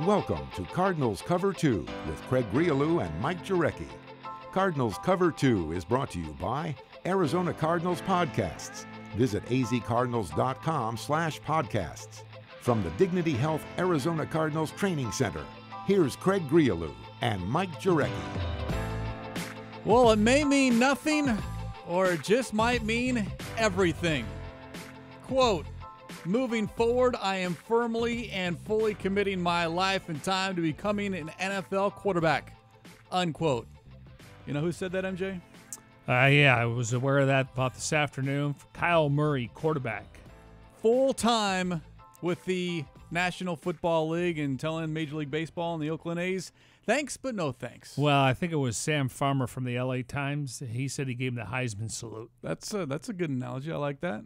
Welcome to Cardinals Cover 2 with Craig Grialou and Mike Jurecki. Cardinals Cover 2 is brought to you by Arizona Cardinals Podcasts. Visit azcardinals.com/podcasts. From the Dignity Health Arizona Cardinals Training Center, here's Craig Grialou and Mike Jurecki. Well, it may mean nothing, or it just might mean everything. Quote, moving forward, I am firmly and fully committing my life and time to becoming an NFL quarterback. Unquote. You know who said that, MJ? Yeah, I was aware of that about this afternoon. Kyle Murray, quarterback. Full time with the National Football League and telling Major League Baseball and the Oakland A's, thanks, but no thanks. Well, I think it was Sam Farmer from the LA Times. He said he gave him the Heisman salute. That's a good analogy. I like that.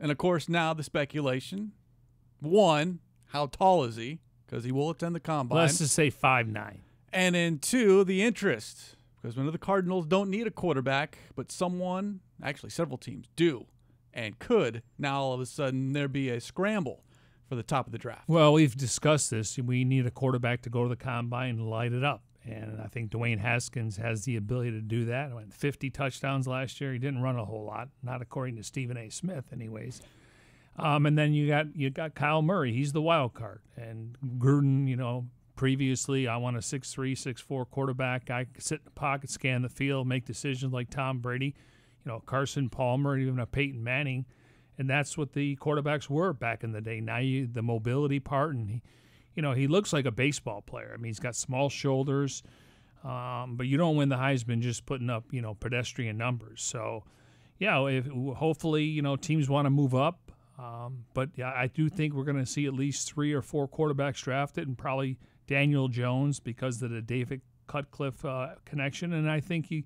And, of course, now the speculation. One, how tall is he? Because he will attend the Combine. Let's just say 5'9". And then two, the interest. Because we know the Cardinals don't need a quarterback, but someone, actually several teams, do and could. Now, all of a sudden, there be a scramble for the top of the draft. Well, we've discussed this. We need a quarterback to go to the Combine and light it up. And I think Dwayne Haskins has the ability to do that. He went 50 touchdowns last year. He didn't run a whole lot, not according to Stephen A. Smith anyways. And then you got Kyle Murray. He's the wild card. And Gruden, previously I want a 6'3", 6'4" quarterback. Guy can sit in the pocket, scan the field, make decisions like Tom Brady, Carson Palmer, even a Peyton Manning. And that's what the quarterbacks were back in the day. Now the mobility part, and he looks like a baseball player. I mean, he's got small shoulders, but you don't win the Heisman just putting up, pedestrian numbers. So, yeah, hopefully, teams want to move up. But, yeah, I do think we're going to see at least 3 or 4 quarterbacks drafted, and probably Daniel Jones because of the David Cutcliffe connection. And I think you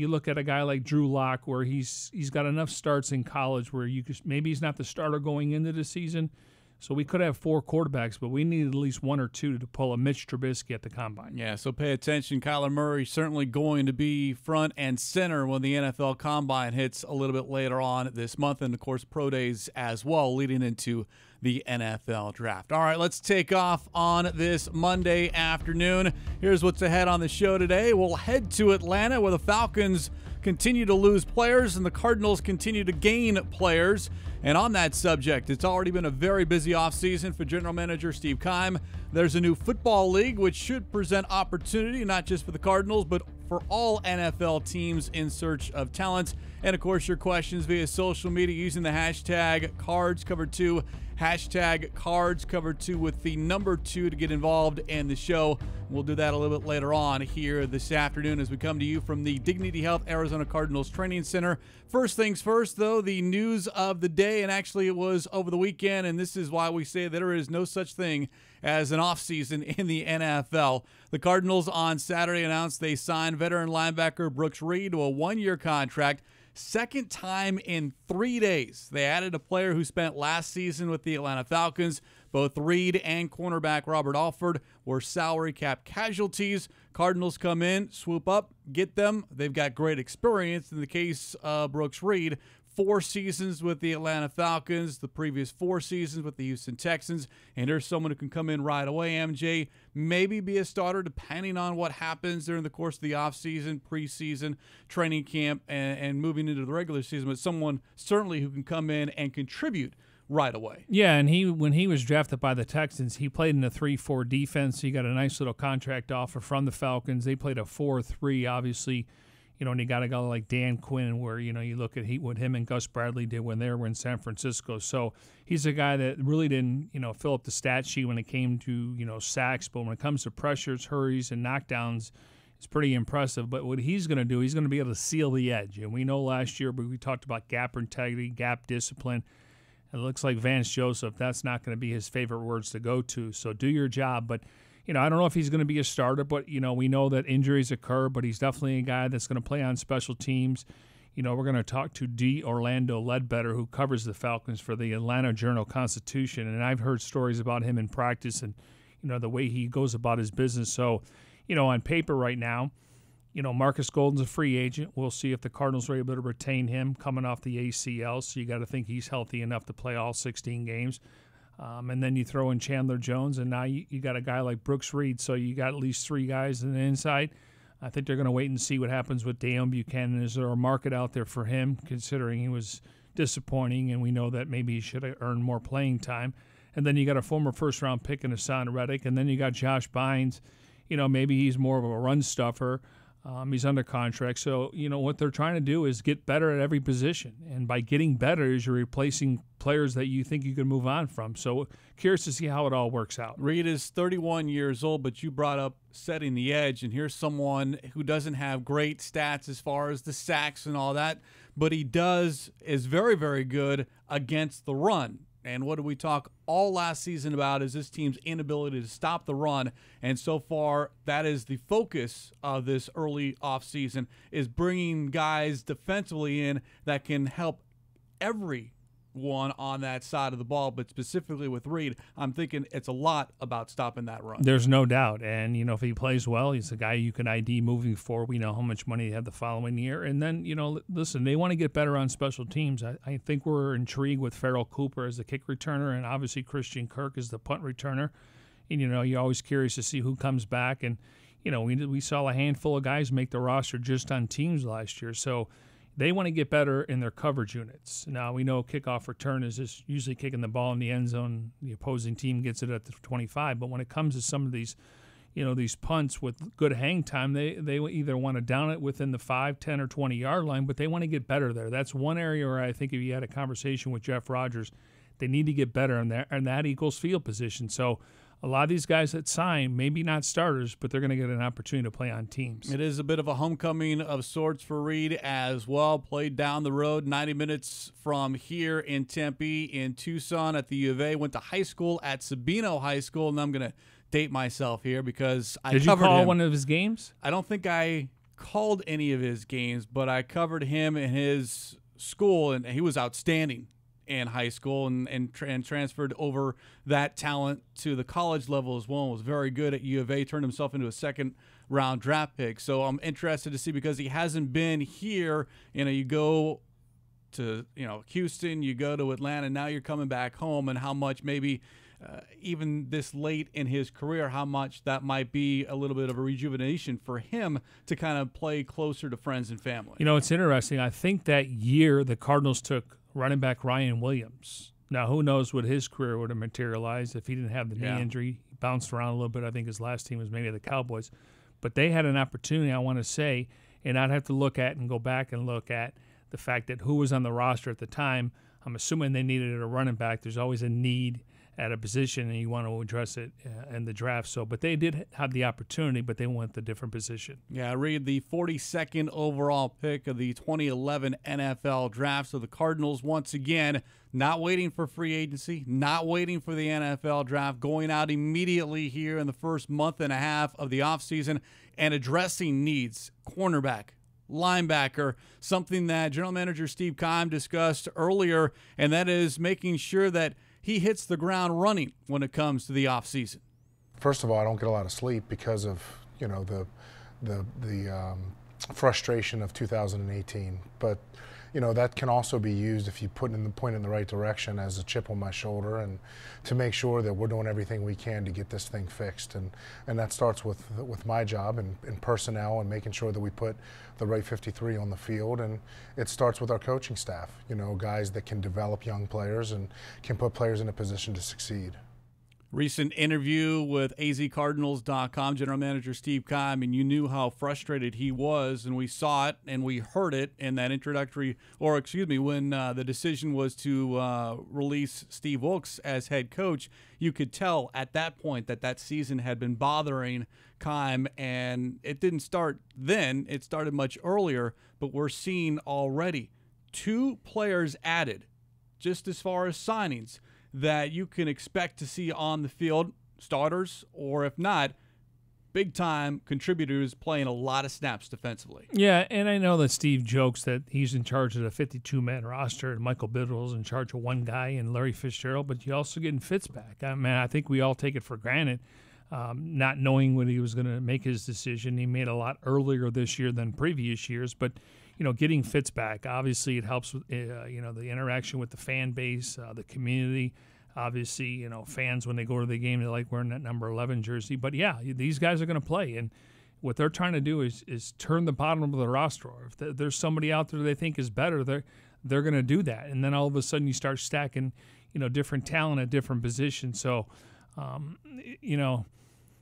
look at a guy like Drew Lock, where he's got enough starts in college where maybe he's not the starter going into the season. So we could have 4 quarterbacks, but we need at least 1 or 2 to pull a Mitch Trubisky at the Combine. Yeah, so pay attention. Kyler Murray certainly going to be front and center when the NFL Combine hits a little bit later on this month, and, of course, pro days as well leading into the NFL Draft. All right, let's take off on this Monday afternoon. Here's what's ahead on the show today. We'll head to Atlanta, where the Falcons continue to lose players and the Cardinals continue to gain players. And on that subject, it's already been a very busy offseason for General Manager Steve Keim. There's a new football league which should present opportunity not just for the Cardinals but for all NFL teams in search of talent. And, of course, your questions via social media using the hashtag CardsCover2, hashtag CardsCover2 with the number 2 to get involved in the show. We'll do that a little bit later on here this afternoon as we come to you from the Dignity Health Arizona Cardinals Training Center. First things first, though, the news of the day, and actually it was over the weekend, and this is why we say that there is no such thing as an offseason in the NFL. The Cardinals on Saturday announced they signed veteran linebacker Brooks Reed to a 1-year contract. Second time in 3 days. They added a player who spent last season with the Atlanta Falcons. Both Reed and cornerback Robert Alford were salary cap casualties. Cardinals come in, swoop up, get them. They've got great experience. In the case of Brooks Reed, 4 seasons with the Atlanta Falcons, the previous 4 seasons with the Houston Texans, and there's someone who can come in right away, MJ, maybe be a starter depending on what happens during the course of the offseason, preseason, training camp, and moving into the regular season, but someone certainly who can come in and contribute right away. Yeah, and when he was drafted by the Texans, he played in a 3-4 defense. He got a nice little contract offer from the Falcons. They played a 4-3, obviously. And you got a guy like Dan Quinn where, you look at what him and Gus Bradley did when they were in San Francisco. So he's a guy that really didn't, fill up the stat sheet when it came to, sacks. But when it comes to pressures, hurries, and knockdowns, it's pretty impressive. But what he's going to do, he's going to be able to seal the edge. And we know last year we talked about gap integrity, gap discipline. It looks like Vance Joseph, that's not going to be his favorite words to go to. So do your job. But I don't know if he's going to be a starter, but, we know that injuries occur, but he's definitely a guy that's going to play on special teams. We're going to talk to D. Orlando Ledbetter, who covers the Falcons for the Atlanta Journal-Constitution, and I've heard stories about him in practice and, the way he goes about his business. So, on paper right now, Marcus Golden's a free agent. We'll see if the Cardinals are able to retain him coming off the ACL, so you got to think he's healthy enough to play all 16 games. And then you throw in Chandler Jones, and now you got a guy like Brooks Reed. So you got at least 3 guys on the inside. I think they're going to wait and see what happens with Deion Buchanan. Is there a market out there for him, considering he was disappointing, and we know that maybe he should have earned more playing time. And then you got a former first-round pick in Hassan Reddick, and then you got Josh Bynes. Maybe he's more of a run stuffer. He's under contract. So, what they're trying to do is get better at every position. And by getting better is you're replacing players that you think you can move on from. So curious to see how it all works out. Reed is 31 years old, but you brought up setting the edge, and here's someone who doesn't have great stats as far as the sacks and all that, but he is very, very good against the run. And what did we talk all last season about is this team's inability to stop the run. And so far, that is the focus of this early offseason, is bringing guys defensively in that can help everyone on that side of the ball. But specifically with Reed, I'm thinking it's a lot about stopping that run. There's no doubt. And, if he plays well, he's a guy you can ID moving forward. We know how much money he had the following year. And then, listen, they want to get better on special teams. I think we're intrigued with Farrell Cooper as the kick returner, and obviously Christian Kirk as the punt returner. And, you're always curious to see who comes back. And, we saw a handful of guys make the roster just on teams last year. So they want to get better in their coverage units. Now, we know kickoff return is just usually kicking the ball in the end zone. The opposing team gets it at the 25. But when it comes to some of these, these punts with good hang time, they either want to down it within the 5, 10, or 20-yard line, but they want to get better there. That's one area where I think if you had a conversation with Jeff Rodgers, they need to get better in there, and that equals field position. So a lot of these guys that sign, maybe not starters, but they're going to get an opportunity to play on teams. It is a bit of a homecoming of sorts for Reed as well. Played down the road, 90 minutes from here in Tempe, in Tucson at the U of A. Went to high school at Sabino High School, and I'm going to date myself here because I covered him. Did you call one of his games? I don't think I called any of his games, but I covered him in his school, and he was outstanding in high school and transferred over that talent to the college level as well, and was very good at U of A, turned himself into a second-round draft pick. So I'm interested to see, because he hasn't been here. You go to Houston, you go to Atlanta, now you're coming back home, and how much maybe even this late in his career, how much that might be a little bit of a rejuvenation for him to kind of play closer to friends and family. It's interesting. I think that year the Cardinals took running back Ryan Williams. Now, who knows what his career would have materialized if he didn't have the knee injury. He bounced around a little bit. I think his last team was maybe the Cowboys. But they had an opportunity, I want to say, and I'd have to look at and go back and look at the fact that who was on the roster at the time. I'm assuming they needed a running back. There's always a need at a position, and you want to address it in the draft. But they did have the opportunity, but they went the different position. Yeah, Reed, the 42nd overall pick of the 2011 NFL draft. So the Cardinals, once again, not waiting for free agency, not waiting for the NFL draft, going out immediately here in the first month and a half of the offseason and addressing needs, cornerback, linebacker, something that General Manager Steve Keim discussed earlier, and that is making sure that he hits the ground running when it comes to the offseason. First of all, I don't get a lot of sleep because of the frustration of 2018. But that can also be used if you point in the right direction as a chip on my shoulder, and to make sure that we're doing everything we can to get this thing fixed. And that starts with my job and personnel, and making sure that we put the right 53 on the field. And it starts with our coaching staff, guys that can develop young players and can put players in a position to succeed. Recent interview with azcardinals.com, General Manager Steve Keim, and you knew how frustrated he was, and we saw it and we heard it in that when the decision was to release Steve Wilks as head coach. You could tell at that point that season had been bothering Keim, and it didn't start then. It started much earlier, but we're seeing already 2 players added just as far as signings that you can expect to see on the field, starters, or if not, big-time contributors playing a lot of snaps defensively. Yeah, and I know that Steve jokes that he's in charge of the 52-man roster, and Michael Biddle's in charge of one guy, and Larry Fitzgerald, but you also getting Fitz back. I think we all take it for granted, not knowing when he was going to make his decision. He made a lot earlier this year than previous years, but getting Fitz back, obviously it helps with the interaction with the fan base, the community. Obviously, you know, fans when they go to the game, they like wearing that number 11 jersey. But yeah, these guys are going to play, and what they're trying to do is turn the bottom of the roster. If there's somebody out there they think is better, they're going to do that, and then all of a sudden you start stacking, you know, different talent at different positions. So, you know,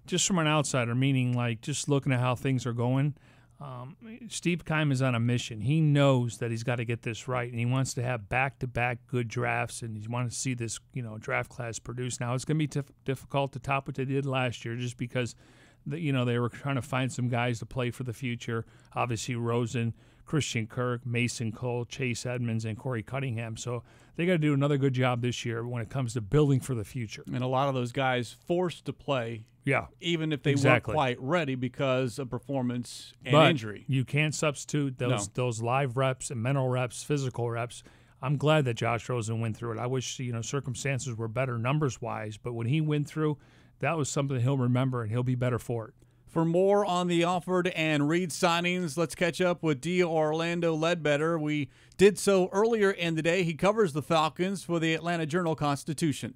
just from an outsider, meaning like just looking at how things are going. Steve Keim is on a mission. He knows that he's got to get this right, and he wants to have back-to-back good drafts, and he wants to see this, you know, draft class produce. Now, it's going to be difficult to top what they did last year just because, you know, they were trying to find some guys to play for the future. Obviously, Rosen, Christian Kirk, Mason Cole, Chase Edmonds, and Corey Cunningham. So they got to do another good job this year when it comes to building for the future. And a lot of those guys forced to play. Yeah, even if they weren't quite ready because of performance and injury. You can't substitute those live reps and mental reps, physical reps. I'm glad that Josh Rosen went through it. I wish, you know, circumstances were better numbers-wise, but when he went through, that was something he'll remember, and he'll be better for it. For more on the Alford and Reed signings, let's catch up with D. Orlando Ledbetter. We did so earlier in the day. He covers the Falcons for the Atlanta Journal-Constitution.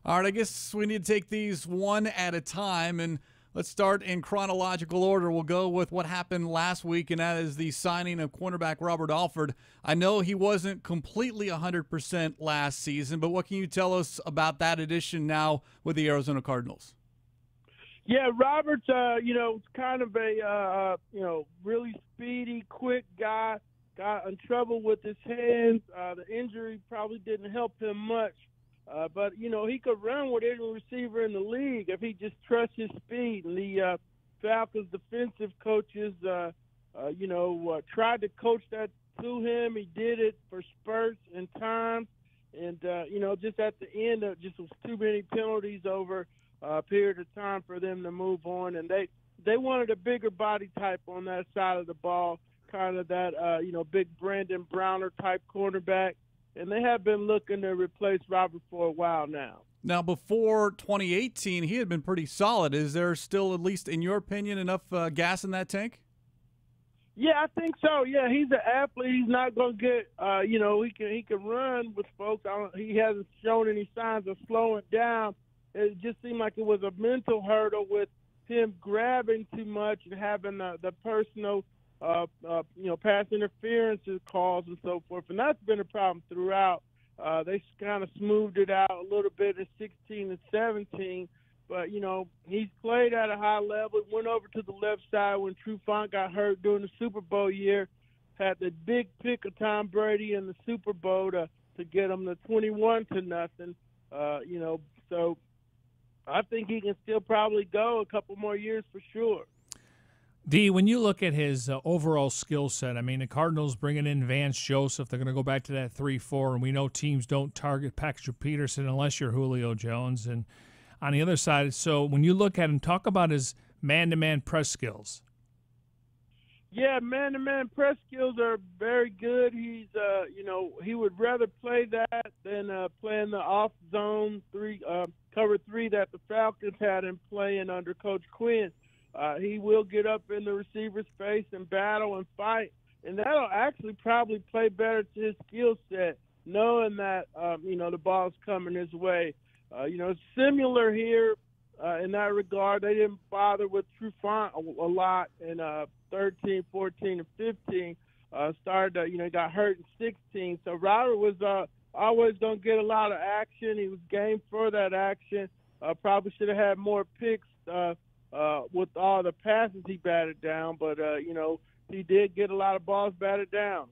All right, I guess we need to take these one at a time, and let's start in chronological order. We'll go with what happened last week, and that is the signing of cornerback Robert Alford. I know he wasn't completely 100% last season, but what can you tell us about that addition now with the Arizona Cardinals? Yeah, Robert's, you know, kind of a, you know, really speedy, quick guy. Got in trouble with his hands. The injury probably didn't help him much. But, you know, he could run with any receiver in the league if he just trusts his speed. And the Falcons defensive coaches, you know, tried to coach that to him. He did it for spurts and times. And, you know, just at the end, just was too many penalties over a period of time for them to move on. And they wanted a bigger body type on that side of the ball, kind of that, you know, big Brandon Browner type cornerback. And they have been looking to replace Robert for a while now. Now, before 2018, he had been pretty solid. Is there still, at least in your opinion, enough gas in that tank? Yeah, I think so. Yeah, he's an athlete. He's not going to get, you know, he can run with folks. He hasn't shown any signs of slowing down. It just seemed like it was a mental hurdle with him grabbing too much and having the personal you know, pass interferences calls and so forth, and that's been a problem throughout. They kind of smoothed it out a little bit in 16 and 17, but, you know, he's played at a high level. He went over to the left side when Trufant got hurt during the Super Bowl year, had the big pick of Tom Brady in the Super Bowl to get him to 21-0. You know, so I think he can still probably go a couple more years for sure. D, when you look at his overall skill set, I mean, the Cardinals bringing in Vance Joseph, they're going to go back to that 3-4, and we know teams don't target Patrick Peterson unless you're Julio Jones. And on the other side, so when you look at him, talk about his man-to-man press skills. Yeah, man-to-man press skills are very good. He's, you know, he would rather play that than playing the off-zone cover 3 that the Falcons had him playing under Coach Quinn. He will get up in the receiver's face and battle and fight, and that'll actually probably play better to his skill set, knowing that, you know, the ball's coming his way. You know, it's similar here in that regard. They didn't bother with Trufant a lot in 13, 14, and 15. Started, you know, got hurt in 16. So Robert was always going to get a lot of action. He was game for that action. Probably should have had more picks with all the passes he batted down, but, you know, he did get a lot of balls batted down.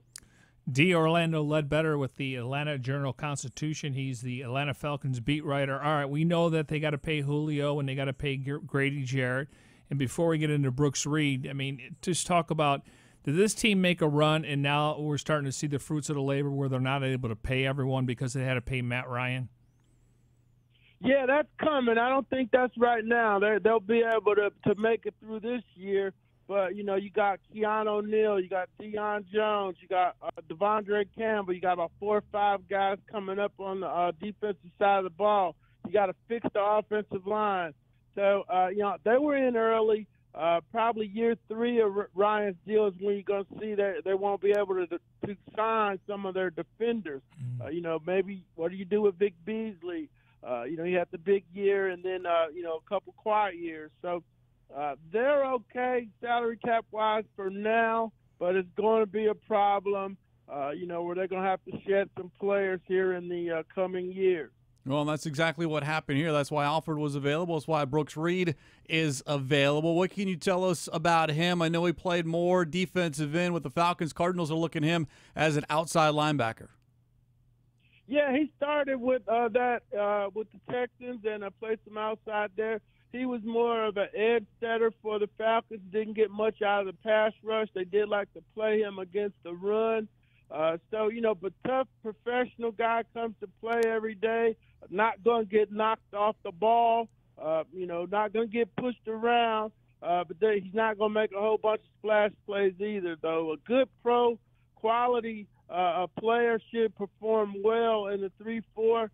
D. Orlando Ledbetter with the Atlanta Journal-Constitution. He's the Atlanta Falcons beat writer. All right, we know that they got to pay Julio and they got to pay Grady Jarrett. And before we get into Brooks Reed, I mean, just talk about, did this team make a run and now we're starting to see the fruits of the labor where they're not able to pay everyone because they had to pay Matt Ryan? Yeah, that's coming. I don't think that's right now. They'll be able to make it through this year. But, you know, you got Keanu O'Neal, you got Deion Jones, you got Devondre Campbell, you got about 4 or 5 guys coming up on the defensive side of the ball. You got to fix the offensive line. So, you know, they were in early. Probably year 3 of Ryan's deal is when you're going to see that they won't be able to sign some of their defenders. You know, maybe what do you do with Vic Beasley? He had the big year and then, a couple quiet years. So they're okay salary cap-wise for now, but it's going to be a problem, where they're going to have to shed some players here in the coming years. Well, that's exactly what happened here. That's why Alford was available. That's why Brooks Reed is available. What can you tell us about him? I know he played more defensive end with the Falcons. Cardinals are looking at him as an outside linebacker. Yeah, he started with with the Texans and played some outside there. He was more of an edge setter for the Falcons. Didn't get much out of the pass rush. They did like to play him against the run. But tough professional guy, comes to play every day, not going to get knocked off the ball, not going to get pushed around, but he's not going to make a whole bunch of splash plays either, though. A good pro quality player should perform well in the 3-4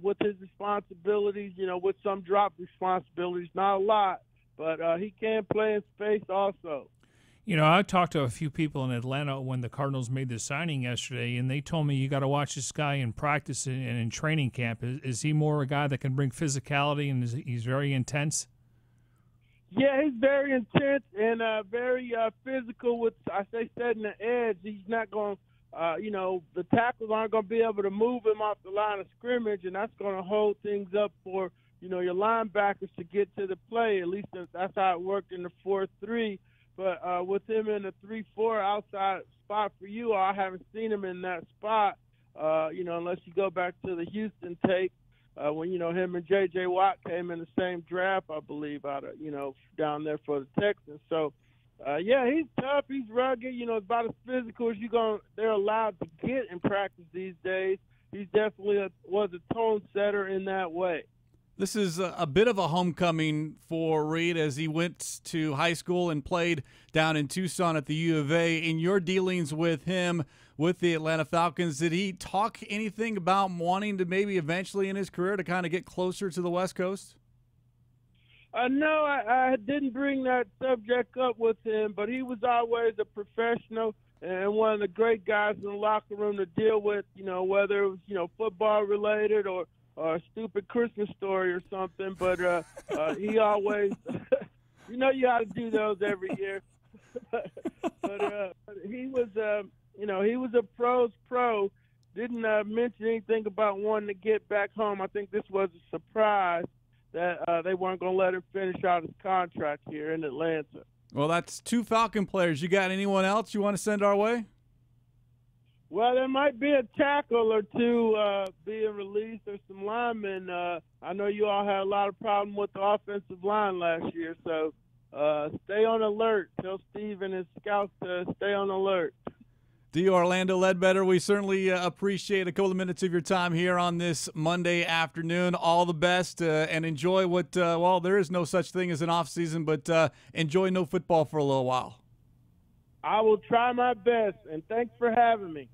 with his responsibilities, with some drop responsibilities, not a lot, but he can play in space also. I talked to a few people in Atlanta when the Cardinals made the signing yesterday, and they told me you got to watch this guy in practice and in training camp. Is he more a guy that can bring physicality, and he's very intense? Yeah, he's very intense and very physical with, setting the edge. He's not going to, the tackles aren't going to be able to move him off the line of scrimmage, and that's going to hold things up for, your linebackers to get to the play. At least that's how it worked in the 4-3. But with him in the 3-4 outside spot for you, I haven't seen him in that spot, unless you go back to the Houston tape when, him and J.J. Watt came in the same draft, I believe, out of, down there for the Texans. So, he's tough. He's rugged. About as physical as they're allowed to get in practice these days. He's definitely was a tone setter in that way. This is a bit of a homecoming for Reed as he went to high school and played down in Tucson at the U of A. In your dealings with him with the Atlanta Falcons, did he talk anything about wanting to maybe eventually in his career to kind of get closer to the West Coast? No, I didn't bring that subject up with him, but he was always a professional and one of the great guys in the locker room to deal with, whether it was, football related or a stupid Christmas story or something, but he always, you got to do those every year. but he was, he was a pro's pro. Didn't mention anything about wanting to get back home. I think this was a surprise that they weren't going to let him finish out his contract here in Atlanta. Well, that's two Falcon players. You got anyone else you want to send our way? Well, there might be a tackle or two being released or some linemen. I know you all had a lot of problem with the offensive line last year, so stay on alert. Tell Steve and his scouts to stay on alert. D. Orlando Ledbetter, we certainly appreciate a couple of minutes of your time here on this Monday afternoon. All the best and enjoy what, there is no such thing as an off season, but enjoy no football for a little while. I will try my best, and thanks for having me.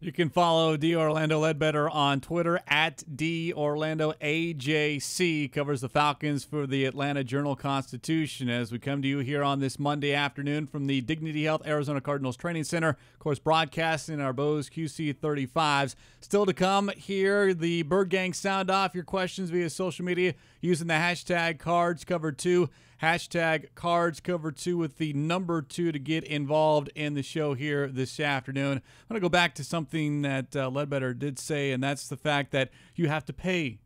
You can follow D. Orlando Ledbetter on Twitter at DOrlandoAJC. Covers the Falcons for the Atlanta Journal-Constitution as we come to you here on this Monday afternoon from the Dignity Health Arizona Cardinals Training Center. Of course, broadcasting our Bose QC35s. Still to come here, the Bird Gang sound off. Your questions via social media using the hashtag CardsCovered2. Hashtag CardsCovered2 with the number 2 to get involved in the show here this afternoon. I'm going to go back to something that Ledbetter did say, and that's the fact that you have to pay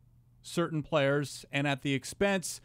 certain players, and at the expense,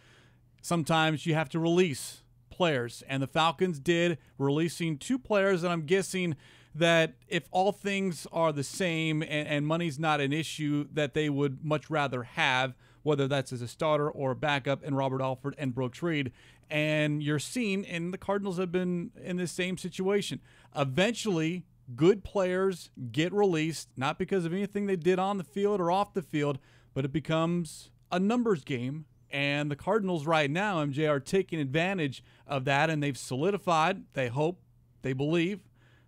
sometimes you have to release players. And the Falcons did, releasing 2 players, and I'm guessing that if all things are the same and money's not an issue, that they would much rather have, whether that's as a starter or a backup, in Robert Alford and Brooks Reed. And you're seeing, and the Cardinals have been in this same situation. Eventually, good players get released, not because of anything they did on the field or off the field, but it becomes a numbers game. And the Cardinals right now, MJ, are taking advantage of that, and they've solidified, they hope, they believe,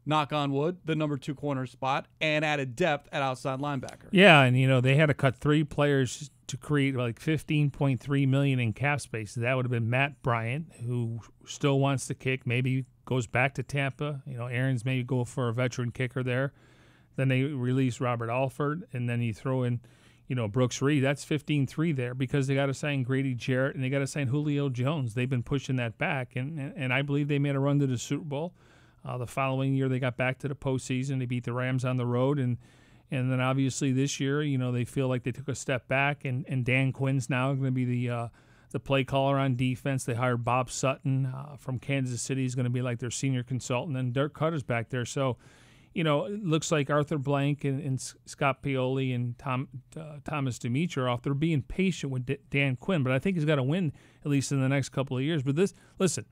knock on wood, the number 2 corner spot, and added depth at outside linebacker. Yeah, and they had to cut 3 players to create like $15.3 million in cap space. That would have been Matt Bryant, who still wants to kick, maybe goes back to Tampa. Aaron's maybe go for a veteran kicker there. Then they release Robert Alford, and then you throw in, Brooks Reed, that's 15-3 there because they got to sign Grady Jarrett and they got to sign Julio Jones. They've been pushing that back, and I believe they made a run to the Super Bowl. The following year, they got back to the postseason. They beat the Rams on the road, and then obviously this year, they feel like they took a step back, and Dan Quinn's now going to be the play caller on defense. They hired Bob Sutton from Kansas City. He's going to be like their senior consultant, and Dirk Cutter's back there. So, it looks like Arthur Blank and Scott Pioli and Thomas Dimitroff, they're being patient with Dan Quinn, but I think he's got to win at least in the next couple of years. But listen,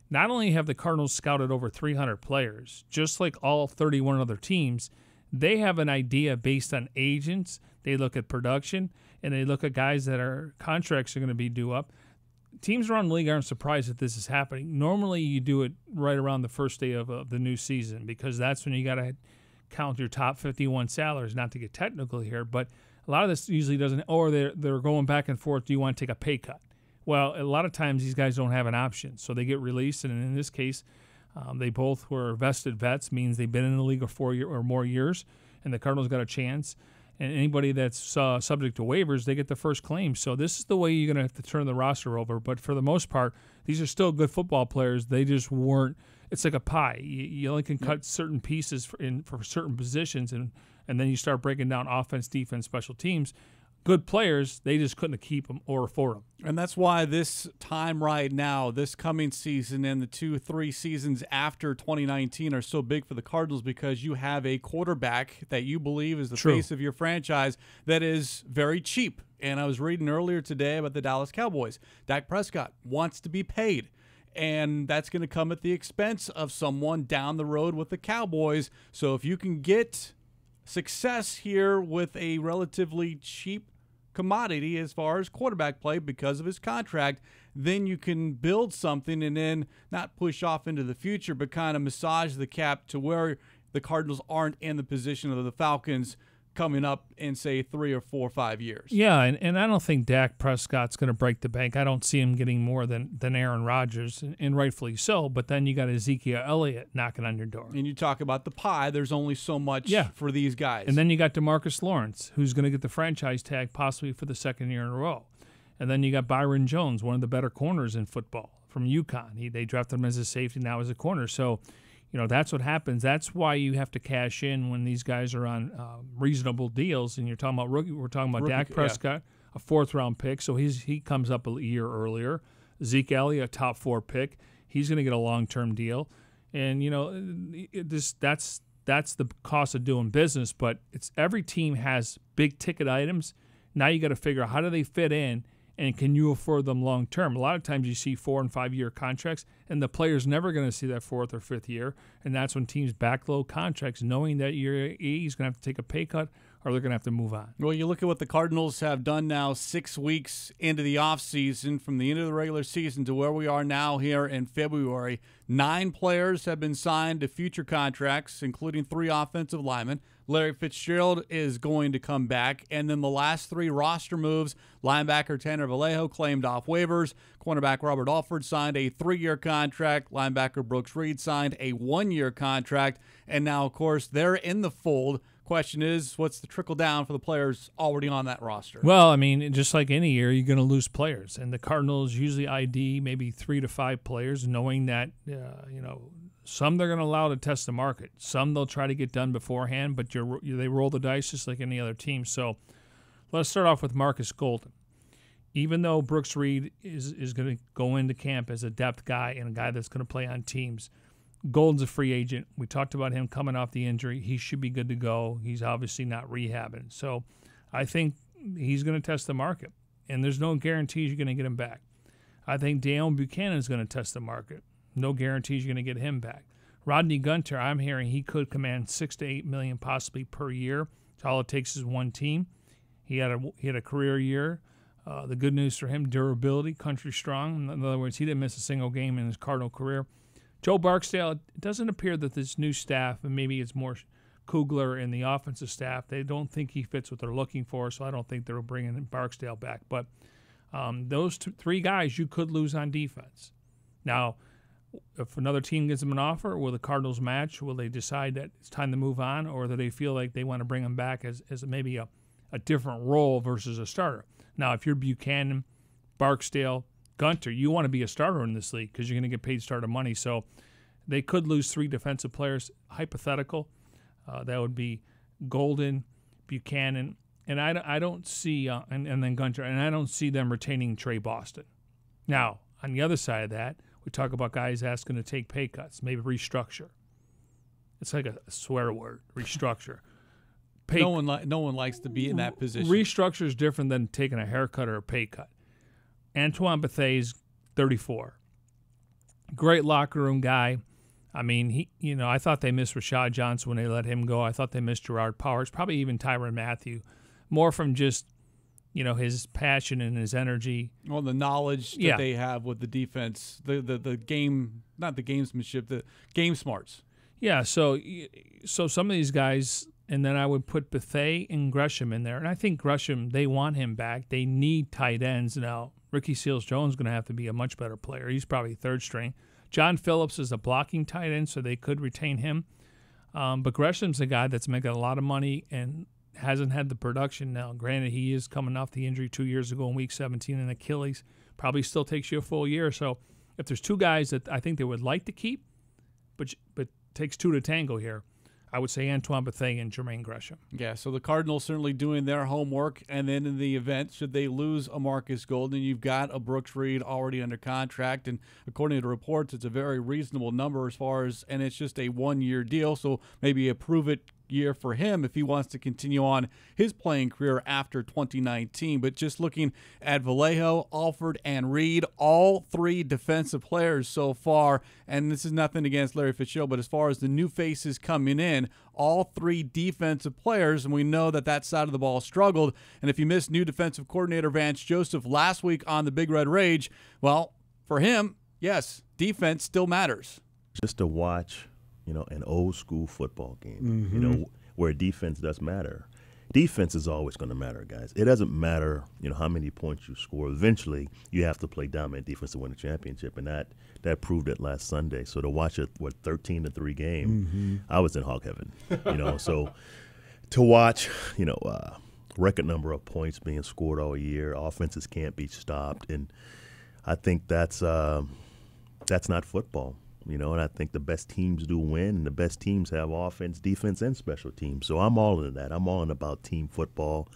not only have the Cardinals scouted over 300 players, just like all 31 other teams, they have an idea based on agents. They look at production, and they look at guys that are contracts are going to be due up. Teams around the league aren't surprised that this is happening. Normally, you do it right around the first day of the new season because that's when you got to count your top 51 salaries, not to get technical here, but a lot of this usually doesn't, or they're going back and forth, do you want to take a pay cut? Well, a lot of times these guys don't have an option, so they get released, and in this case, they both were vested vets, means they've been in the league for 4 or more years, and the Cardinals got a chance. And anybody that's subject to waivers, they get the first claim. So this is the way you're going to have to turn the roster over. But for the most part, these are still good football players. They just weren't – it's like a pie. You only can cut certain pieces for certain positions, and then you start breaking down offense, defense, special teams. Good players, they just couldn't keep them or afford them. And that's why this time right now, this coming season and the 2-3 seasons after 2019 are so big for the Cardinals because you have a quarterback that you believe is the face of your franchise that is very cheap. And I was reading earlier today about the Dallas Cowboys. Dak Prescott wants to be paid. And that's going to come at the expense of someone down the road with the Cowboys. So if you can get success here with a relatively cheap commodity as far as quarterback play because of his contract, then you can build something and then not push off into the future, but kind of massage the cap to where the Cardinals aren't in the position of the Falcons coming up in, say, 3 or 4 or 5 years. Yeah, and I don't think Dak Prescott's going to break the bank. I don't see him getting more than Aaron Rodgers, and rightfully so. But then you got Ezekiel Elliott knocking on your door. And you talk about the pie. There's only so much for these guys. And then you got DeMarcus Lawrence, who's going to get the franchise tag possibly for the second year in a row. And then you got Byron Jones, one of the better corners in football from UConn. They drafted him as a safety, now as a corner. So, that's what happens. That's why you have to cash in when these guys are on reasonable deals. And you're talking about rookie. We're talking about Dak Prescott, a 4th-round pick, so he comes up a year earlier. Zeke Elliott, a top 4 pick. He's going to get a long-term deal. And that's the cost of doing business. But every team has big-ticket items. Now you got to figure out how do they fit in. And can you afford them long term? A lot of times you see 4- and 5-year contracts, and the player's never going to see that 4th or 5th year. And that's when teams backload contracts, knowing that he's going to have to take a pay cut or they're going to have to move on. Well, you look at what the Cardinals have done now 6 weeks into the offseason, from the end of the regular season to where we are now here in February. 9 players have been signed to future contracts, including 3 offensive linemen. Larry Fitzgerald is going to come back. And then the last 3 roster moves, linebacker Tanner Vallejo claimed off waivers. Cornerback Robert Alford signed a 3-year contract. Linebacker Brooks Reed signed a 1-year contract. And now, of course, they're in the fold. Question is, what's the trickle down for the players already on that roster? Well, I mean, just like any year, you're going to lose players. And the Cardinals usually ID maybe 3 to 5 players, knowing that, some they're going to allow to test the market. Some they'll try to get done beforehand, but they roll the dice just like any other team. So let's start off with Marcus Golden. Even though Brooks Reed is going to go into camp as a depth guy and a guy that's going to play on teams, Golden's a free agent. We talked about him coming off the injury. He should be good to go. He's obviously not rehabbing. So I think he's going to test the market, and there's no guarantees you're going to get him back. I think Deion Buchanan is going to test the market. No guarantees you're going to get him back. Rodney Gunter, I'm hearing he could command $6 to $8 million possibly per year. All it takes is one team. He had a career year. The good news for him, durability, country strong. In other words, he didn't miss a single game in his Cardinal career. Joe Barksdale, it doesn't appear that this new staff, and maybe it's more Kugler and the offensive staff, they don't think he fits what they're looking for, so I don't think they're bringing Barksdale back. But those 3 guys you could lose on defense. Now, if another team gives them an offer, will the Cardinals match? Will they decide that it's time to move on, or do they feel like they want to bring them back as maybe a a different role versus a starter. Now, if you're Buchanan, Barksdale, Gunter, you want to be a starter in this league because you're going to get paid starter money. So they could lose 3 defensive players. Hypothetical, that would be Golden, Buchanan, and I don't see and then Gunter, and I don't see them retaining Trey Boston. Now, on the other side of that, we talk about guys asking to take pay cuts, maybe restructure. It's like a swear word, restructure. No one likes to be in that position. Restructure is different than taking a haircut or a pay cut. Antoine Bethay's 34. Great locker room guy. I mean, I thought they missed Rashad Johnson when they let him go. I thought they missed Gerard Powers, probably even Tyrann Mathieu, more from just, his passion and his energy. Well, the knowledge that they have with the defense, the game, not the gamesmanship, the game smarts. Yeah, so some of these guys, and then I would put Bethay and Gresham in there. And I think Gresham, they want him back. They need tight ends now. Ricky Seals-Jones is going to have to be a much better player. He's probably third string. John Phillips is a blocking tight end, so they could retain him. But Gresham's a guy that's making a lot of money and hasn't had the production now. Granted, he is coming off the injury 2 years ago in Week 17 in Achilles. Probably still takes you a full year. So if there's 2 guys that I think they would like to keep, but takes 2 to tango here, I would say Antoine Bethay and Jermaine Gresham. Yeah, so the Cardinals certainly doing their homework, and then in the event, should they lose a Marcus Golden, you've got a Brooks Reed already under contract, and according to reports, it's a very reasonable number and it's just a 1-year deal, so maybe a prove-it year for him if he wants to continue on his playing career after 2019. But just looking at Vallejo, Alford, and Reed, all 3 defensive players so far, and this is nothing against Larry Fitzgerald, but as far as the new faces coming in, all 3 defensive players, and we know that side of the ball struggled. And if you missed new defensive coordinator Vance Joseph last week on the Big Red Rage, well, for him, yes, defense still matters. Just to watch an old school football game, where defense does matter. Defense is always going to matter, guys. It doesn't matter, how many points you score. Eventually, you have to play dominant defense to win a championship, and that proved it last Sunday. So to watch a 13-3 game, I was in hog heaven, So to watch, record number of points being scored all year, offenses can't be stopped, and I think that's not football. And I think the best teams do win, and the best teams have offense, defense, and special teams. So I'm all into that. I'm all in about team football.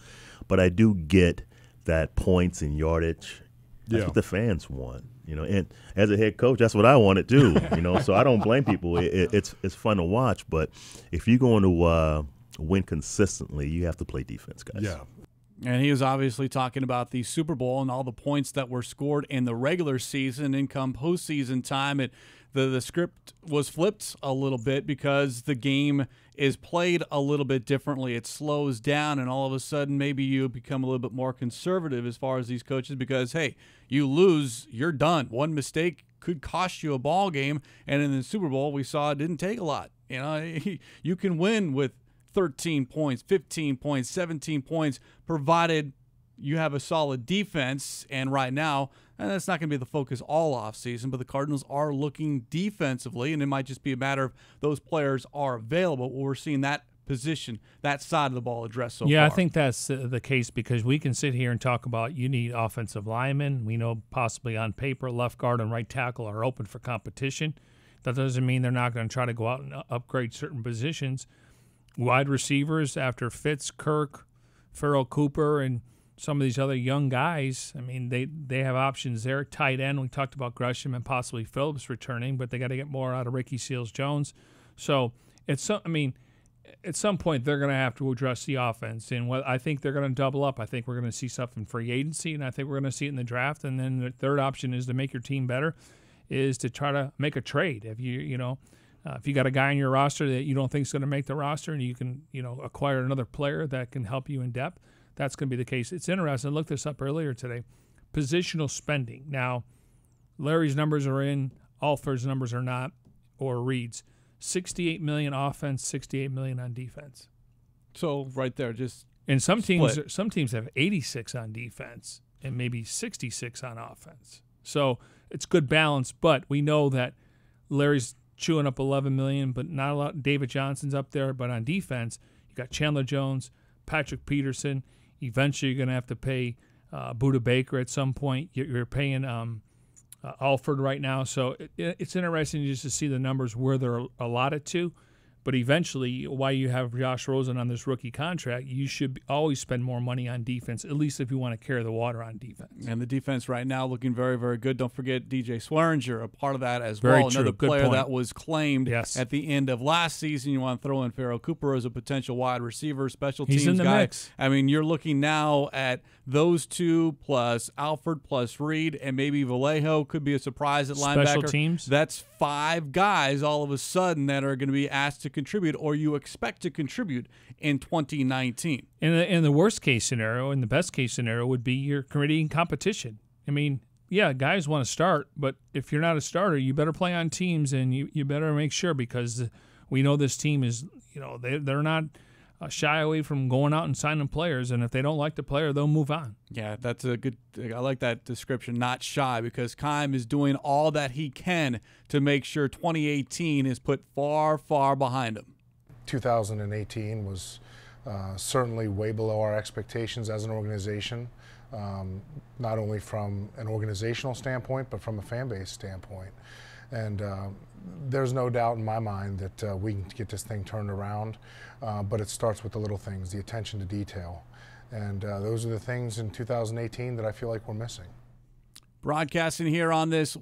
But I do get that points and yardage. That's what the fans want. And as a head coach, that's what I wanted too. So I don't blame people. It's fun to watch. But if you're going to win consistently, you have to play defense, guys. Yeah. And he was obviously talking about the Super Bowl and all the points that were scored in the regular season. And come postseason time, the script was flipped a little bit because the game is played a little bit differently. It slows down, and all of a sudden maybe you become a little bit more conservative as far as these coaches because, hey, you lose, you're done. One mistake could cost you a ball game, and in the Super Bowl we saw it didn't take a lot. You can win with 13 points, 15 points, 17 points, provided you have a solid defense. And right now, and that's not going to be the focus all offseason, but the Cardinals are looking defensively, and it might just be a matter of those players are available. Well, we're seeing that position, that side of the ball addressed so far. Yeah, I think that's the case because we can sit here and talk about you need offensive linemen. We know possibly on paper left guard and right tackle are open for competition. That doesn't mean they're not going to try to go out and upgrade certain positions. Wide receivers after Fitz, Kirk, Farrell Cooper, and some of these other young guys, I mean, they have options there. Tight end, we talked about Gresham and possibly Phillips returning, but they got to get more out of Ricky Seals-Jones. So at some point they're going to have to address the offense, and I think they're going to double up. I think we're going to see stuff in free agency, and I think we're going to see it in the draft. And then the third option is to make your team better, is to try to make a trade. If if you got a guy on your roster that you don't think is going to make the roster, and you can acquire another player that can help you in depth, that's going to be the case. It's interesting. I looked this up earlier today. Positional spending. Now, Larry's numbers are in, Alford's numbers are not, or Reed's. $68 million offense, $68 million on defense. So right there, just and some split. teams have 86 on defense and maybe 66 on offense. So it's good balance, but we know that Larry's chewing up $11 million, but not a lot. David Johnson's up there, but on defense, you got Chandler Jones, Patrick Peterson. Eventually, you're going to have to pay Buda Baker at some point. You're paying Alford right now. So it's interesting just to see the numbers where they're allotted to. But eventually, while you have Josh Rosen on this rookie contract, you should always spend more money on defense, at least if you want to carry the water on defense. And the defense right now looking very, very good. Don't forget DJ Swearinger, a part of that as Very well. true. Another Good player point. that was claimed Yes. at the end of last season. You want to throw in Pharaoh Cooper as a potential wide receiver, special He's teams in the guy. mix. I mean, you're looking now at those two plus Alford plus Reed, and maybe Vallejo could be a surprise at linebacker. Special teams. That's 5 guys all of a sudden that are going to be asked to contribute, or you expect to contribute in 2019. In the worst case scenario, and the best case scenario would be you're creating competition. I mean, yeah, guys want to start, but if you're not a starter, you better play on teams, and you better make sure, because we know this team is, they're not shy away from going out and signing players, and if they don't like the player, they'll move on. Yeah, that's a good – I like that description, not shy, because Keim is doing all that he can to make sure 2018 is put far, far behind him. 2018 was certainly way below our expectations as an organization, not only from an organizational standpoint, but from a fan base standpoint. And there's no doubt in my mind that we can get this thing turned around, but it starts with the little things, the attention to detail. And those are the things in 2018 that I feel like we're missing. Broadcasting here on this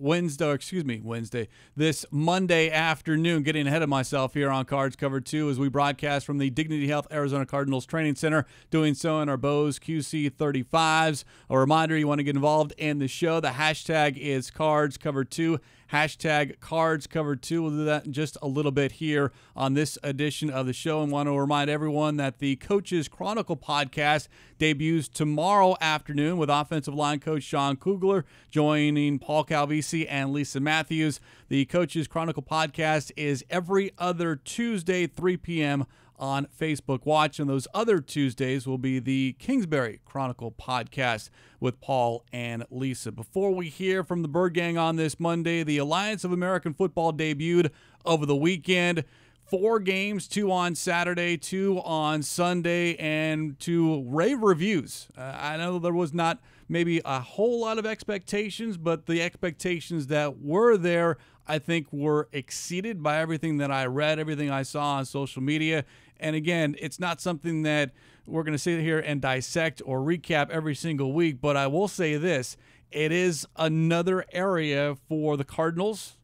this Monday afternoon, getting ahead of myself here on Cards Cover 2 as we broadcast from the Dignity Health Arizona Cardinals Training Center, doing so in our Bose QC35s. A reminder, you want to get involved in the show. The hashtag is Cards Cover 2. Hashtag Cards Cover 2. We'll do that in just a little bit here on this edition of the show, and want to remind everyone that the Coaches Chronicle podcast debuts tomorrow afternoon with offensive line coach Sean Kugler joining Paul Calvisi and Lisa Matthews. The Coaches Chronicle podcast is every other Tuesday, 3 p.m. on Facebook Watch, and those other Tuesdays will be the Kingsbury Chronicle podcast with Paul and Lisa. Before we hear from the Bird Gang on this Monday, the Alliance of American Football debuted over the weekend. 4 games, 2 on Saturday, 2 on Sunday, and 2 rave reviews. I know there was not maybe a whole lot of expectations, but the expectations that were there, I think, were exceeded by everything that I read, everything I saw on social media. And again, it's not something that we're going to sit here and dissect or recap every single week, but I will say this. It is another area for the Cardinals,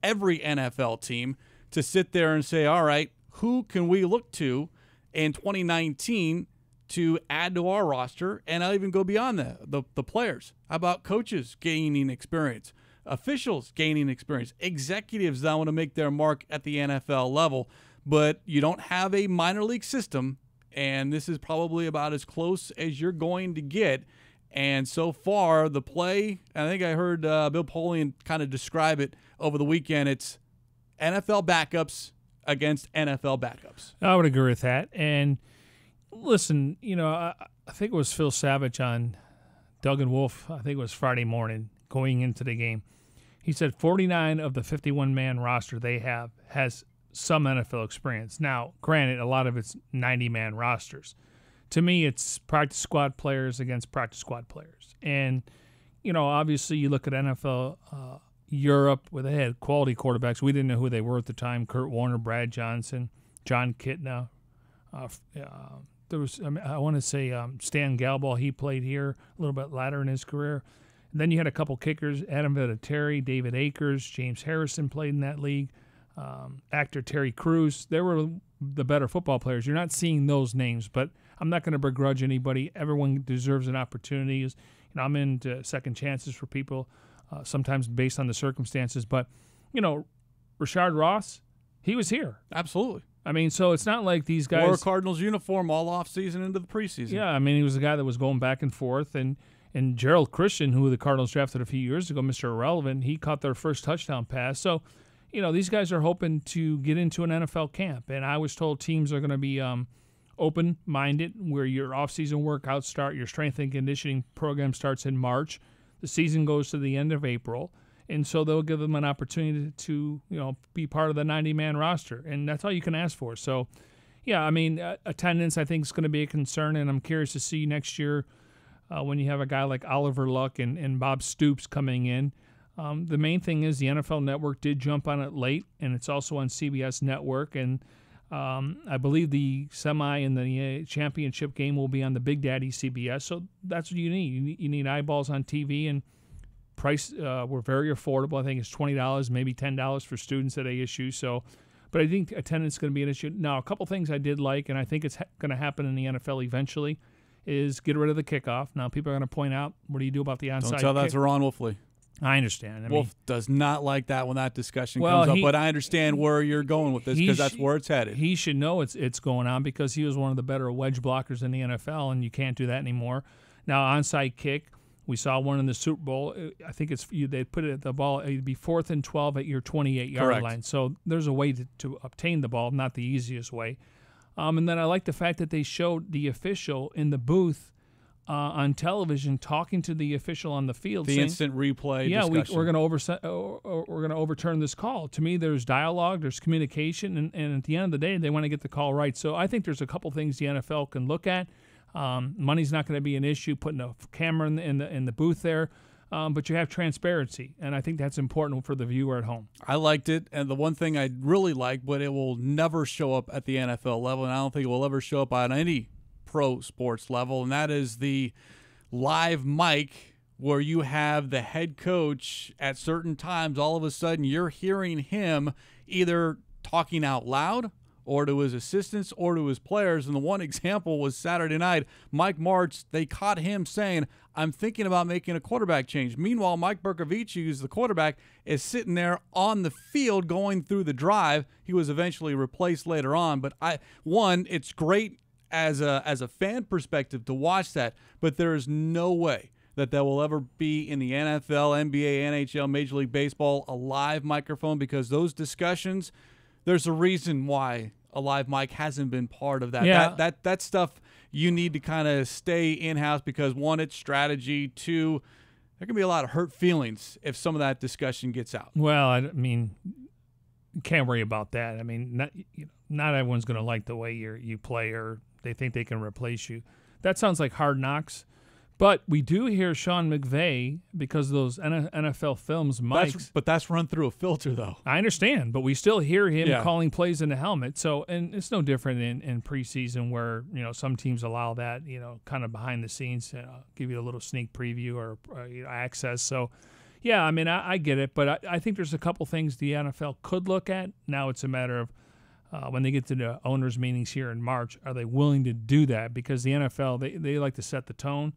every NFL team, to sit there and say, all right, who can we look to in 2019 to add to our roster? And I'll even go beyond that, the players. How about coaches gaining experience, officials gaining experience, executives that want to make their mark at the NFL level? But you don't have a minor league system, and this is probably about as close as you're going to get. And so far, the play, I think I heard Bill Polian kind of describe it over the weekend, it's NFL backups against NFL backups. I would agree with that. And listen, I think it was Phil Savage on Doug and Wolf, I think it was Friday morning, going into the game. He said 49 of the 51-man roster they have has some NFL experience. Now, granted, a lot of it's 90-man rosters. To me, it's practice squad players against practice squad players. And, obviously you look at NFL Europe, where they had quality quarterbacks. We didn't know who they were at the time. Kurt Warner, Brad Johnson, John Kitna. There was, I want to say Stan Galball. He played here a little bit later in his career. And then you had a couple kickers, Adam Vinatieri, David Akers, James Harrison played in that league. Actor Terry Crews. They were the better football players. You're not seeing those names, but I'm not going to begrudge anybody. Everyone deserves an opportunity. I'm into second chances for people, sometimes based on the circumstances. But, Rashard Ross, he was here. Absolutely. I mean, so it's not like these guys. Wore a Cardinals uniform all offseason into the preseason. Yeah, I mean, he was a guy that was going back and forth. And Gerald Christian, who the Cardinals drafted a few years ago, Mr. Irrelevant, he caught their first touchdown pass. So, these guys are hoping to get into an NFL camp. And I was told teams are going to be open-minded, where your offseason workouts start, your strength and conditioning program starts in March. The season goes to the end of April. And so they'll give them an opportunity to, be part of the 90-man roster. And that's all you can ask for. So, Yeah, I mean, attendance I think is going to be a concern, and I'm curious to see next year when you have a guy like Oliver Luck and Bob Stoops coming in. The main thing is the NFL Network did jump on it late, and it's also on CBS Network, and I believe the semi and the championship game will be on the Big Daddy CBS, so that's what you need. You need eyeballs on TV, and price were very affordable. I think it's $20, maybe $10 for students at ASU, so... But I think attendance is going to be an issue. Now, a couple things I did like, and I think it's going to happen in the NFL eventually, is get rid of the kickoff. Now, people are going to point out, what do you do about the onside kick? Don't tell that to Ron Wolfley. I understand. Wolf does not like that when that discussion comes up, but I understand where you're going with this because that's where it's headed. He should know it's going on because he was one of the better wedge blockers in the NFL, and you can't do that anymore. Now, onside kick. We saw one in the Super Bowl. I think they put it at the ball. It'd be 4th and 12 at your 28-yard line. So there's a way to obtain the ball, not the easiest way. And then I like the fact that they showed the official in the booth on television talking to the official on the field. The saying, instant replay. Yeah, discussion. we're going to overturn this call. To me, there's dialogue, there's communication, and at the end of the day, they want to get the call right. So I think there's a couple things the NFL can look at. Money's not going to be an issue, putting a camera in the booth there, but you have transparency, and I think that's important for the viewer at home. I liked it, and the one thing I really like, but it will never show up at the NFL level, and I don't think it will ever show up on any pro sports level, and that is the live mic where you have the head coach at certain times. All of a sudden, you're hearing him either talking out loud or to his assistants, or to his players. And the one example was Saturday night. Mike Martz, they caught him saying, I'm thinking about making a quarterback change. Meanwhile, Mike Berkovich, who's the quarterback, is sitting there on the field going through the drive. He was eventually replaced later on. But it's great as a fan perspective to watch that, but there is no way that will ever be in the NFL, NBA, NHL, Major League Baseball, a live microphone, because those discussions, there's a reason why a live mic hasn't been part of that. Yeah. That stuff you need to kind of stay in-house because, one, it's strategy. Two, there can be a lot of hurt feelings if some of that discussion gets out. Well, I mean, can't worry about that. I mean, not everyone's going to like the way you play or they think they can replace you. That sounds like Hard Knocks. But we do hear Sean McVay because of those NFL films mics. But that's run through a filter, though. I understand, but we still hear him calling plays in the helmet. So, and it's no different in preseason where some teams allow that, kind of behind the scenes, give you a little sneak preview or access. So, yeah, I mean, I get it, but I think there's a couple things the NFL could look at. Now it's a matter of when they get to the owners' meetings here in March, are they willing to do that? Because the NFL, they like to set the tone.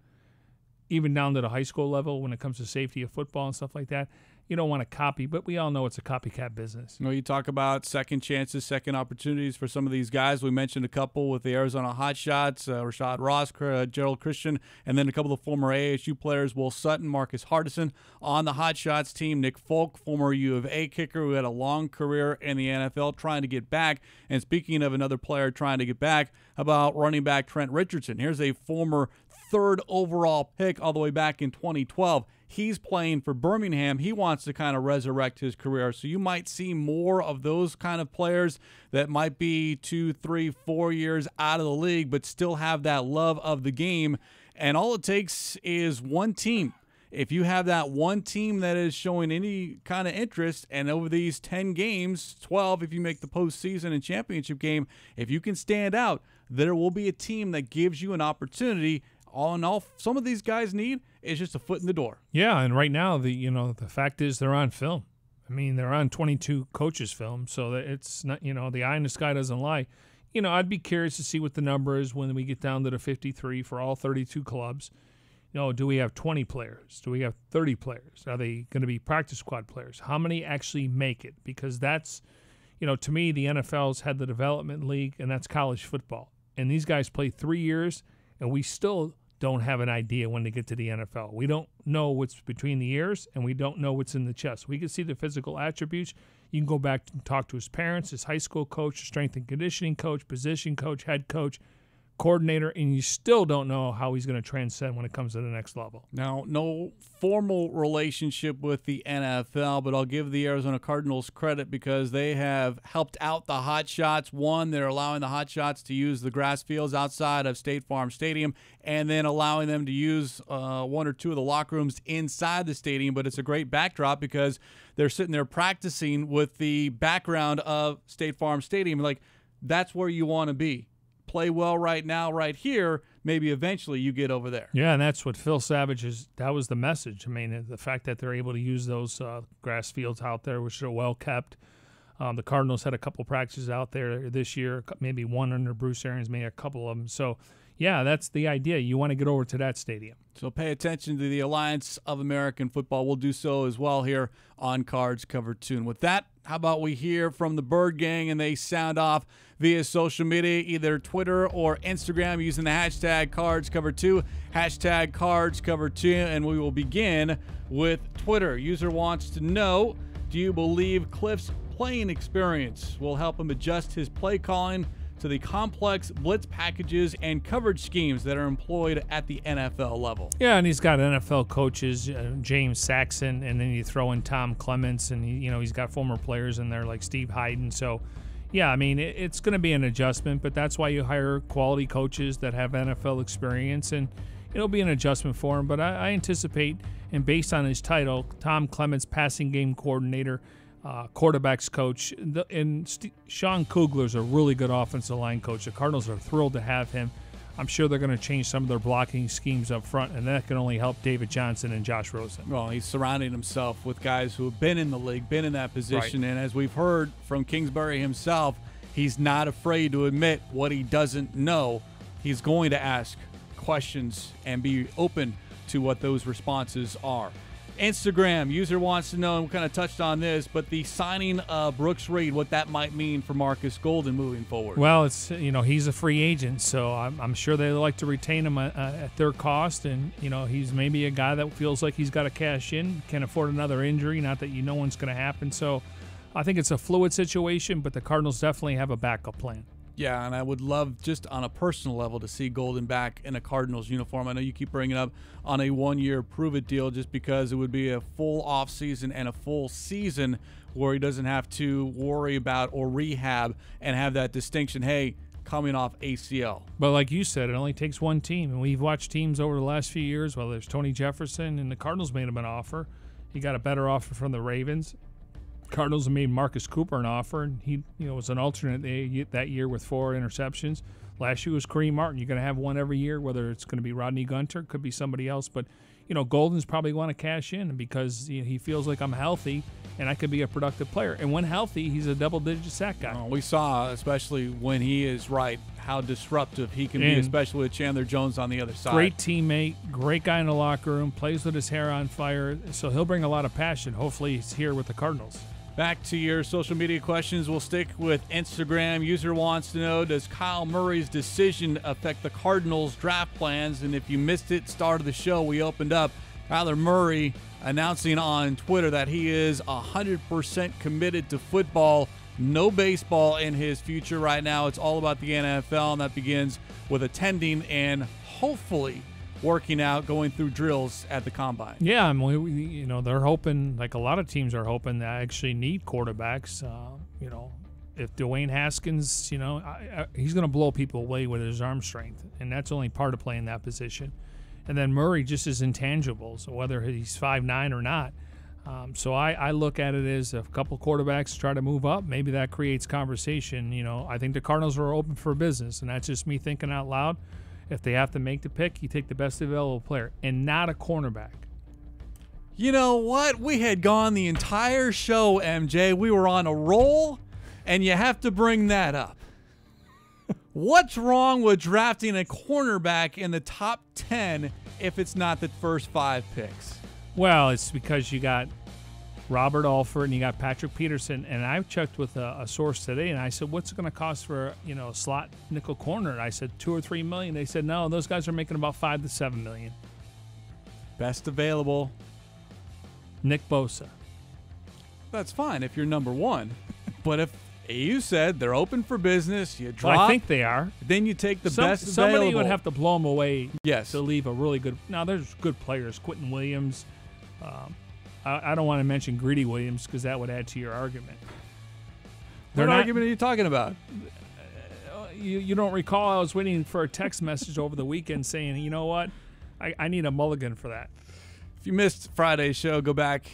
Even down to the high school level when it comes to safety of football and stuff like that. You don't want to copy, but we all know it's a copycat business. You talk about second chances, second opportunities for some of these guys. We mentioned a couple with the Arizona Hotshots, Rashad Ross, Gerald Christian, and then a couple of former ASU players, Will Sutton, Marcus Hardison on the Hotshots team. Nick Folk, former U of A kicker who had a long career in the NFL trying to get back. And speaking of another player trying to get back, about running back Trent Richardson. Here's a former 3rd overall pick all the way back in 2012. He's playing for Birmingham. He wants to kind of resurrect his career. So you might see more of those kind of players that might be 2, 3, 4 years out of the league, but still have that love of the game. And all it takes is one team. If you have that one team that is showing any kind of interest, and over these 10 games, 12 if you make the postseason and championship game, if you can stand out, there will be a team that gives you an opportunity. All in all, some of these guys need is just a foot in the door. Yeah, and right now, the fact is they're on film. I mean, they're on 22 coaches' film, so that it's not, the eye in the sky doesn't lie. I'd be curious to see what the number is when we get down to the 53 for all 32 clubs. Do we have 20 players? Do we have 30 players? Are they going to be practice squad players? How many actually make it? Because that's, to me, the NFL's had the development league, and that's college football. And these guys play 3 years, and we still don't have an idea when they get to the NFL. We don't know what's between the ears, and we don't know what's in the chest. We can see the physical attributes. You can go back and talk to his parents, his high school coach, strength and conditioning coach, position coach, head coach. coordinator, and you still don't know how he's going to transcend when it comes to the next level. Now, no formal relationship with the NFL, but I'll give the Arizona Cardinals credit because they have helped out the Hot Shots. One, they're allowing the Hot Shots to use the grass fields outside of State Farm Stadium and then allowing them to use one or two of the locker rooms inside the stadium. But it's a great backdrop because they're sitting there practicing with the background of State Farm Stadium. Like, that's where you want to be. Play well right now, right here. Maybe eventually you get over there. Yeah, and that's what Phil Savage is. That was the message. I mean, the fact that they're able to use those grass fields out there, which are well kept. The Cardinals had a couple practices out there this year, maybe one under Bruce Arians, maybe a couple of them. So, yeah, that's the idea. You want to get over to that stadium. So pay attention to the Alliance of American Football. We'll do so as well here on Cards Cover 2. And with that, how about we hear from the Bird Gang and they sound off via social media, either Twitter or Instagram, using the hashtag CardsCover2, hashtag CardsCover2. And we will begin with Twitter. User wants to know, do you believe Cliff's playing experience will help him adjust his play calling to the complex blitz packages and coverage schemes that are employed at the NFL level? Yeah, and he's got NFL coaches, James Saxon, and then you throw in Tom Clements, and he's got former players in there like Steve Hyden. So, yeah, I mean, it's going to be an adjustment, but that's why you hire quality coaches that have NFL experience, and it'll be an adjustment for him. But I anticipate, and based on his title, Tom Clements, passing game coordinator, quarterbacks coach, and Sean Kugler's a really good offensive line coach. The Cardinals are thrilled to have him. I'm sure they're going to change some of their blocking schemes up front, and that can only help David Johnson and Josh Rosen. Well, he's surrounding himself with guys who have been in the league, been in that position, right. And as we've heard from Kingsbury himself, he's not afraid to admit what he doesn't know. He's going to ask questions and be open to what those responses are. Instagram user wants to know, and we kind of touched on this, but the signing of Brooks Reed, what that might mean for Marcus Golden moving forward. Well, it's he's a free agent, so I'm sure they like to retain him at their cost, and he's maybe a guy that feels like he's got to cash in, can't afford another injury, not that one's going to happen. So I think it's a fluid situation, but the Cardinals definitely have a backup plan. Yeah, and I would love, just on a personal level, to see Golden back in a Cardinals uniform. I know you keep bringing up on a one-year prove-it deal just because it would be a full offseason and a full season where he doesn't have to worry about or rehab and have that distinction, hey, coming off ACL. But like you said, it only takes one team, and we've watched teams over the last few years, whether it's Tony Jefferson, and the Cardinals made him an offer. He got a better offer from the Ravens. Cardinals made Marcus Cooper an offer, and he was an alternate that year with 4 interceptions. Last year was Kareem Martin. You're going to have one every year, whether it's going to be Rodney Gunter, could be somebody else. But, Golden's probably want to cash in because he feels like I'm healthy and I could be a productive player. And when healthy, he's a double-digit sack guy. We saw, especially when he is right, how disruptive he can be, especially with Chandler Jones on the other side. Great teammate, great guy in the locker room, plays with his hair on fire. So he'll bring a lot of passion. Hopefully he's here with the Cardinals. Back to your social media questions. We'll stick with Instagram. User wants to know, does Kyle Murray's decision affect the Cardinals' draft plans? And if you missed it, start of the show, we opened up Kyler Murray announcing on Twitter that he is 100% committed to football. No baseball in his future right now. It's all about the NFL, and that begins with attending and hopefully working out, going through drills at the Combine. Yeah, I mean, they're hoping, like a lot of teams are hoping, they actually need quarterbacks. If Dwayne Haskins, he's going to blow people away with his arm strength, and that's only part of playing that position. And then Murray just is intangible, so whether he's 5'9" or not. So I look at it as if a couple quarterbacks try to move up, maybe that creates conversation. I think the Cardinals are open for business, and that's just me thinking out loud. If they have to make the pick, you take the best available player and not a cornerback. You know what? We had gone the entire show, MJ. We were on a roll, and you have to bring that up. What's wrong with drafting a cornerback in the top 10 if it's not the first 5 picks? Well, it's because you got Robert Alford and you got Patrick Peterson, and I checked with a source today, and I said, what's it going to cost for a slot nickel corner? And I said $2 or $3 million. They said no, those guys are making about $5 to $7 million. Best available, Nick Bosa. That's fine if you're number one, but if You said they're open for business. You drop. Well, I think they are. Then you take the best Somebody available. would have to blow them away Yes. to leave a really good. Now, there's good players. Quentin Williams. I don't want to mention Greedy Williams because that would add to your argument. What argument are you talking about? You don't recall I was waiting for a text message over the weekend saying, you know what, I need a mulligan for that. If you missed Friday's show, go back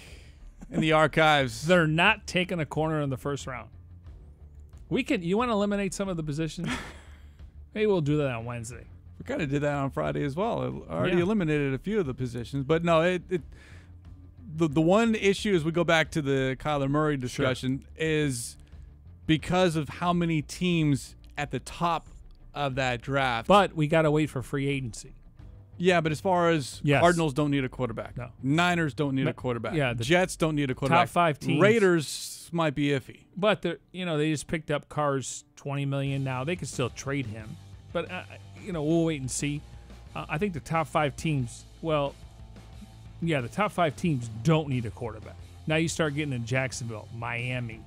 in the archives. They're not taking a corner in the first round. You want to eliminate some of the positions? Maybe we'll do that on Wednesday. We kind of did that on Friday as well. I already eliminated a few of the positions. But no, the one issue as we go back to the Kyler Murray discussion is because of how many teams at the top of that draft. But we got to wait for free agency. Yeah, but as far as Cardinals don't need a quarterback. No. Niners don't need a quarterback. Yeah, the Jets don't need a quarterback. top 5 teams. Raiders might be iffy. But they just picked up Carr's $20 million now. They can still trade him. But we'll wait and see. I think the top 5 teams. Well, yeah, the top 5 teams don't need a quarterback. Now you start getting in Jacksonville, Miami,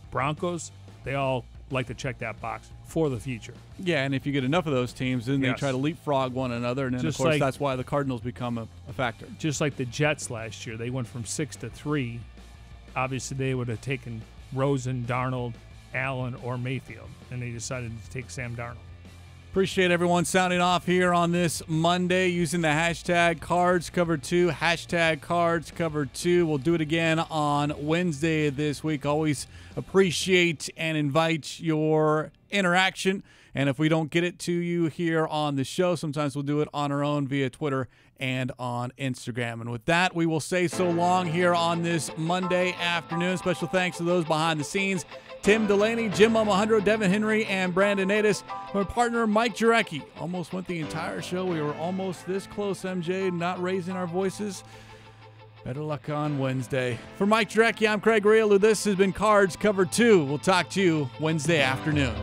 Broncos. They all like to check that box for the future. Yeah, and if you get enough of those teams, then they try to leapfrog one another, and then, Just of course, like- that's why the Cardinals become a factor. Just like the Jets last year, they went from 6 to 3. Obviously, they would have taken Rosen, Darnold, Allen, or Mayfield, and they decided to take Sam Darnold. Appreciate everyone sounding off here on this Monday using the hashtag CardsCover2, hashtag CardsCover2. We'll do it again on Wednesday this week. Always appreciate and invite your interaction. And if we don't get it to you here on the show, sometimes we'll do it on our own via Twitter and on Instagram. And with that, we will say so long here on this Monday afternoon. Special thanks to those behind the scenes, Tim Delaney, Jim Alejandro, Devin Henry, and Brandon Natus. Our partner, Mike Jurecki. Almost went the entire show. We were almost this close, MJ, not raising our voices. Better luck on Wednesday. For Mike Jurecki, I'm Craig Grialou. This has been Cards Cover 2. We'll talk to you Wednesday afternoon.